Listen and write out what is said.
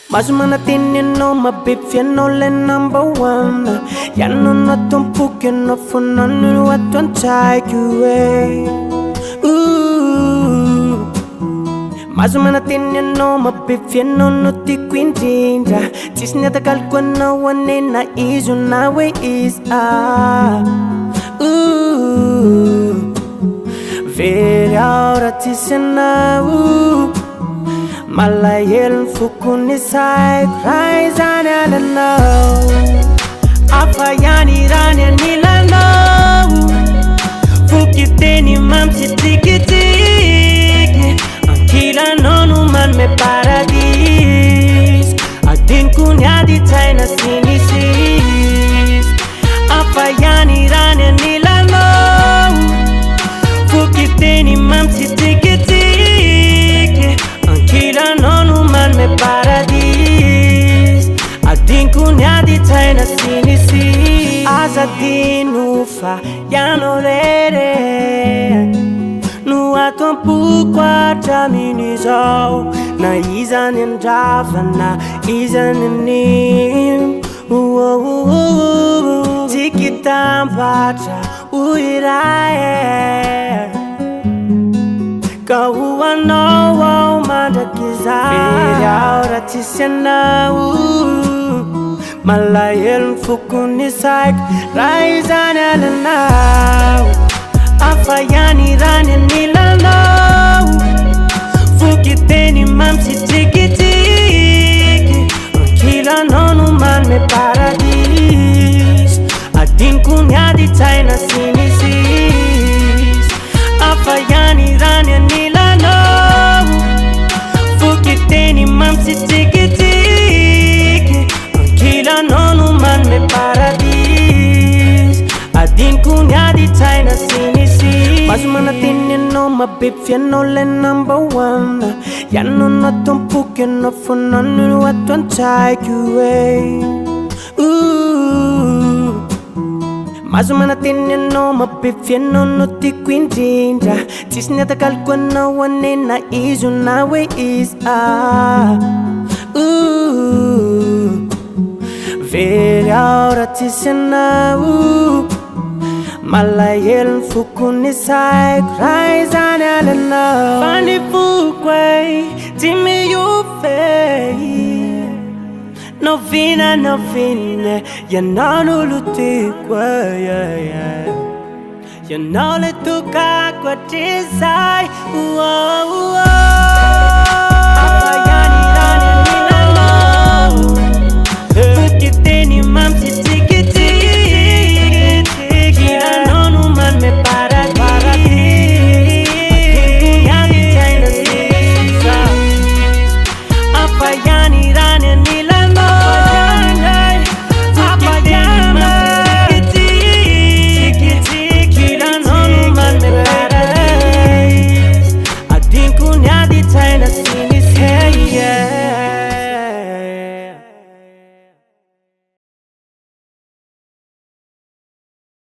Mas manatini no mabifia no le number one. Yano no tumpuke no funanu watu take you away. Ooh. Mas manatini no mabifia no ti quintinja. Tisnya takal kwa no one na isu na way is Ooh. Very out tisena Malayel fukuni sai rise and I know Afayani rania nila no Fukiteni mamsi tiki tiki Ankila nonu man me paradis Adin kunya di taina sinisis Afayani rania nila no Fukiteni mamsi tiki tiki Kila nonu man me paradis Adin kunya di taina sinisi Azadin ufa yano rere Nua tompu kwa taminizao Na izanin java na izanin nim Tikitam bacha uirae Kahuwa no mandakiza Feriaura tisena Malayel fukuni saik Raizan elanau Afayani rani nilanau Fukiteni mamsi tiki tiki Kila nonu man me paradis Adin kunya di taina sinisis Afayani rani nilano Fukiteni mamsi tiki tiki Kila nonu man me paradis Adin kunya di taina sinisi Masumana tini no mabifia no le number one Yano no tumpuke no funanu watu take you away Ooh Masumana tini no mabifia no ti quintinja Tisnya takal kwa no one na isu na way is Ooh Very out tisena Malayel fukuni sai rise and elena Fani fukwe timi yufe Novina ya nanu lutikwe Ya nole tuka kwa tisai Afayani rani nilalo Fukiteni mamsi tiki tiki Kila nonu man me paradis Kunyani taina sisa Afayani rani nilalo Fukiteni mamsi tiki tiki Kila nonu man me paradis Adin kunyani taina sinis hey yeah